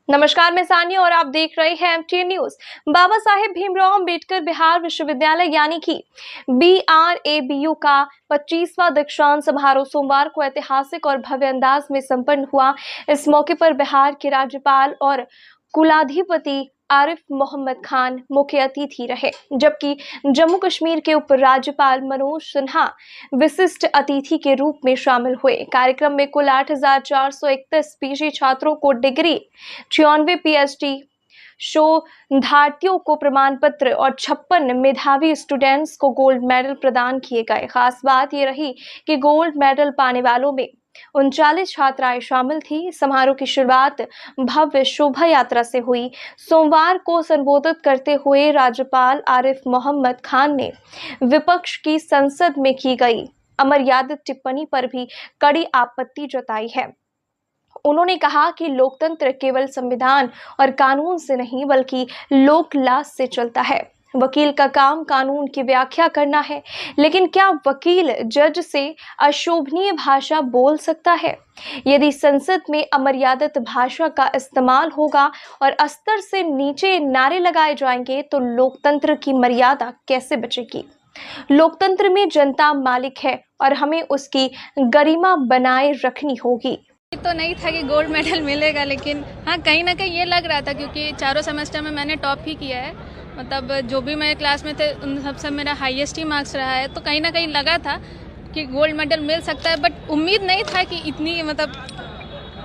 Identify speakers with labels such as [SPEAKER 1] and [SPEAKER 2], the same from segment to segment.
[SPEAKER 1] नमस्कार, मैं सानिया और आप देख रहे हैं एमटी न्यूज। बाबा साहेब भीमराव अंबेडकर बिहार विश्वविद्यालय यानी कि BRABU का 25वां दीक्षांत समारोह सोमवार को ऐतिहासिक और भव्य अंदाज में संपन्न हुआ। इस मौके पर बिहार के राज्यपाल और कुलाधिपति आरिफ मोहम्मद खान मुख्य अतिथि रहे, जबकि जम्मू कश्मीर के उपराज्यपाल मनोज सिन्हा विशिष्ट अतिथि के रूप में शामिल हुए। कार्यक्रम में कुल 8,431 पीजी छात्रों को डिग्री, 96 PhD शोधार्थियों को प्रमाण पत्र और 56 मेधावी स्टूडेंट्स को गोल्ड मेडल प्रदान किए गए। खास बात यह रही कि गोल्ड मेडल पाने वालों में 39 छात्राएं शामिल थी। समारोह की शुरुआत भव्य शोभा यात्रा से हुई। सोमवार को संबोधित करते हुए राज्यपाल आरिफ मोहम्मद खान ने विपक्ष की संसद में की गई अमर्यादित टिप्पणी पर भी कड़ी आपत्ति जताई है। उन्होंने कहा कि लोकतंत्र केवल संविधान और कानून से नहीं बल्कि लोकलाज से चलता है। वकील का काम कानून की व्याख्या करना है, लेकिन क्या वकील जज से अशोभनीय भाषा बोल सकता है? यदि संसद में अमर्यादित भाषा का इस्तेमाल होगा और स्तर से नीचे नारे लगाए जाएंगे तो लोकतंत्र की मर्यादा कैसे बचेगी? लोकतंत्र में जनता मालिक है और हमें उसकी गरिमा बनाए रखनी होगी।
[SPEAKER 2] तो नहीं था कि गोल्ड मेडल मिलेगा, लेकिन हाँ कहीं ना कहीं ये लग रहा था क्योंकि चारों सेमेस्टर में मैंने टॉप ही किया है। मतलब जो भी मेरे क्लास में थे उन सब मेरा हाईएस्ट ही मार्क्स रहा है, तो कहीं ना कहीं लगा था कि गोल्ड मेडल मिल सकता है, बट उम्मीद नहीं था कि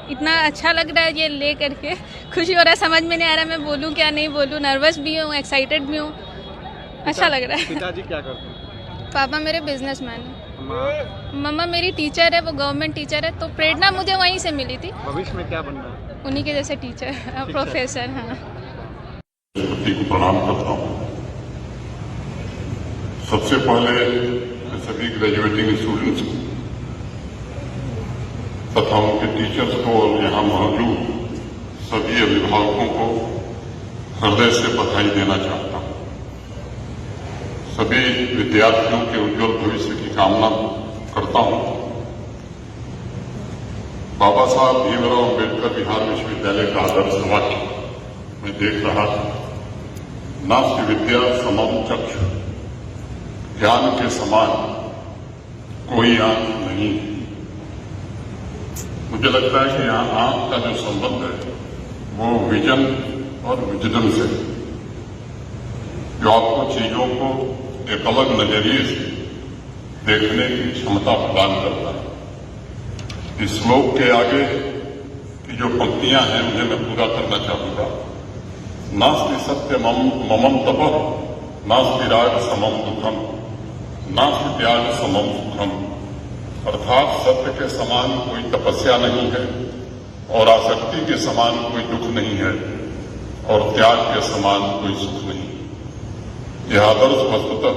[SPEAKER 2] इतना अच्छा लग रहा है ये ले करके। खुशी हो रहा है, समझ में नहीं आ रहा मैं बोलूँ क्या नहीं बोलूँ, नर्वस भी हूँ, एक्साइटेड भी हूँ, अच्छा लग रहा है।
[SPEAKER 3] पिताजी क्या करते हैं?
[SPEAKER 2] पापा मेरे बिजनेसमैन हैं। मम्मा मेरी टीचर है, वो गवर्नमेंट टीचर है, तो प्रेरणा मुझे वहीं से मिली थी।
[SPEAKER 3] भविष्य में क्या बनना है?
[SPEAKER 2] उन्हीं के जैसे टीचर, प्रोफेसर। हाँ,
[SPEAKER 4] को प्रणाम करता हूँ। सबसे पहले सभी ग्रेजुएटिंग स्टूडेंट्स को तथा उनके टीचर्स को और यहाँ मौजूद सभी अभिभावकों को हृदय से बधाई देना चाहता हूँ। सभी विद्यार्थियों के उज्जवल भविष्य की कामना करता हूँ। बाबा साहब भीमराव अंबेडकर बिहार विश्वविद्यालय का आदर्श वाक्य मैं देख रहा था, नास्ति विद्या समम चक्षु, ज्ञान के समान कोई आंख नहीं। मुझे लगता है कि यहाँ आंख का जो संबंध है वो विजन और विजडम से, जो आपको चीजों को एक अलग नजरिए से देखने की क्षमता प्रदान करता है। इस श्लोक के आगे की जो पंक्तियां हैं उन्हें मैं पूरा करना चाहूंगा। नास्ति सत्य ममम तपः, नास्ति राग समम दुखम, नास्ति त्याग समम सुखम। अर्थात सत्य के समान कोई तपस्या नहीं है और आसक्ति के समान कोई दुख नहीं है और त्याग के समान कोई सुख नहीं। यह आदर्श वस्तुतः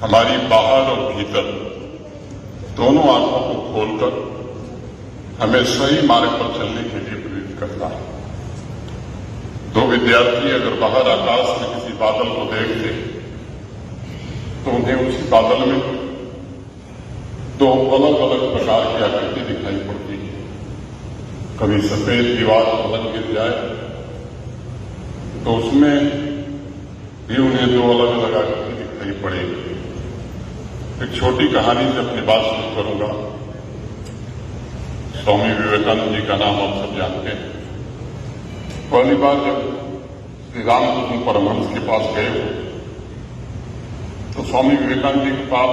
[SPEAKER 4] हमारी बाहर और भीतर दोनों आंखों को खोलकर हमें सही मार्ग पर चलने के लिए प्रेरित करता है। दो विद्यार्थी अगर बाहर आकाश में किसी बादल को देखते तो उन्हें उसी बादल में दो अलग अलग प्रकार की आकृति दिखाई पड़ती है। कभी सफेद दीवार अलग गिर जाए तो उसमें भी उन्हें दो अलग अलग आकृति दिखाई पड़ेगी। एक छोटी कहानी से अपनी बात शुरू करूंगा। स्वामी विवेकानंद जी का नाम आप सब जानते हैं। पहली बार जब श्री रामकृष्ण परमहंस के पास गए तो स्वामी विवेकानंद जी के पास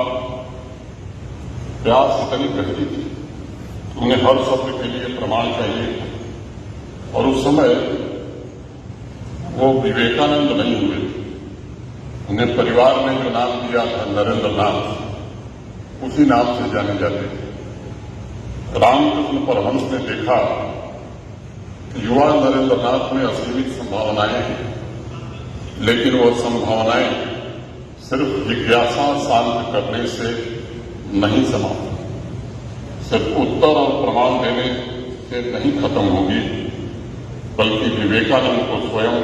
[SPEAKER 4] प्यास इतनी गहरी थी, उन्हें हर शब्द के लिए प्रमाण चाहिए और उस समय वो विवेकानंद नहीं हुए थे। उन्हें परिवार ने जो नाम दिया था नरेंद्र नाथ, उसी नाम से जाने जाते थे। रामकृष्ण परमहंस ने देखा कि युवा नरेंद्र नाथ में असीमित संभावनाएं हैं, लेकिन वो संभावनाएं सिर्फ जिज्ञासा शांत करने से नहीं समाप्त, सिर्फ उत्तर और प्रमाण देने से नहीं खत्म होगी, बल्कि विवेकानंद को स्वयं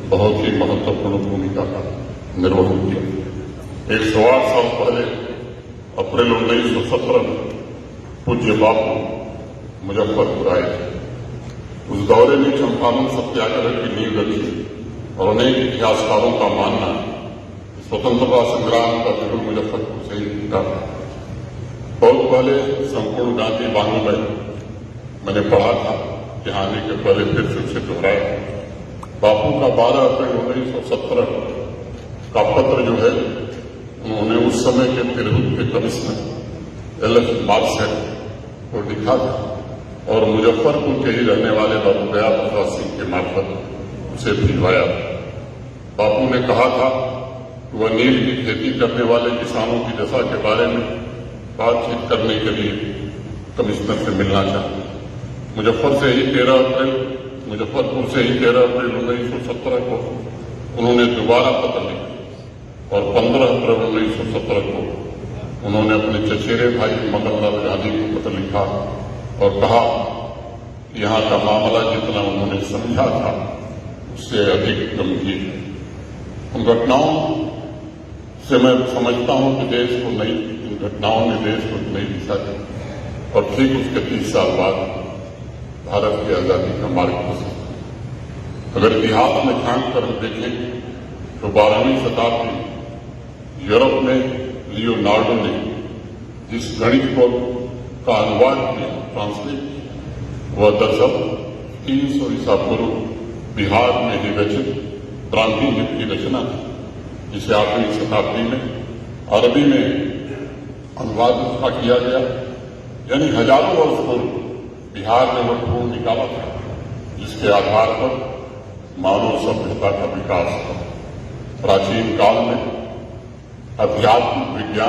[SPEAKER 4] बहुत ही महत्वपूर्ण भूमिका का निर्वहन किया। 108 साल पहले अप्रैल 1917 में पूज्य बापू मुजफ्फरपुर आए थे। उस दौरे ने चंपारण सत्याग्रह की नींव रखी और अनेक इतिहासकारों का मानना है स्वतंत्रता संग्राम का शुरू मुजफ्फरपुर से ही टूटा। बहुत पहले संपूर्ण गांधी बानों में मैंने पढ़ा था, यहाँ आने के पहले फिर से उसे दोहराया। बापू का 12 अप्रैल 1917 का पत्र जो है उन्होंने उस समय के तिरहुत के कमिश्नर एल.एस. मार्शल को लिखा था और मुजफ्फरपुर के ही रहने वाले बाबू दया प्रसाद सिंह के मार्फत उसे भिजवाया। बापू ने कहा था कि वह नील की खेती करने वाले किसानों की दशा के बारे में बातचीत करने के लिए कमिश्नर से मिलना चाहते। मुजफ्फरपुर से ही 13 अप्रैल 1917 को उन्होंने दोबारा पत्र लिखा और 15 अप्रैल 1917 को उन्होंने अपने चचेरे भाई मदनलाल गांधी को पत्र लिखा और कहा कि यहाँ का मामला जितना उन्होंने समझा था उससे अधिक गंभीर है। उन घटनाओं से मैं समझता हूं कि इन घटनाओं ने देश को नई दिशा दी और ठीक उसके 30 साल बाद भारत की आजादी का मार्ग प्रशस्त। अगर इतिहास में झांक कर हम देखें तो 12वीं शताब्दी यूरोप में लियोनार्डो ने जिस गणित का अनुवाद किया, ट्रांसलेट किया, वह दरअसल 300 ईसा पूर्व बिहार में ही रचित ब्राह्मी लिपि की रचना थी, जिसे 8वीं शताब्दी में अरबी में अनुवाद उसका किया गया। यानी हजारों वर्ष पूर्व बिहार ने वह ढूंढ निकाला था जिसके आधार पर मानव सभ्यता का विकास हुआ। प्राचीन काल में अध्यात्म विज्ञान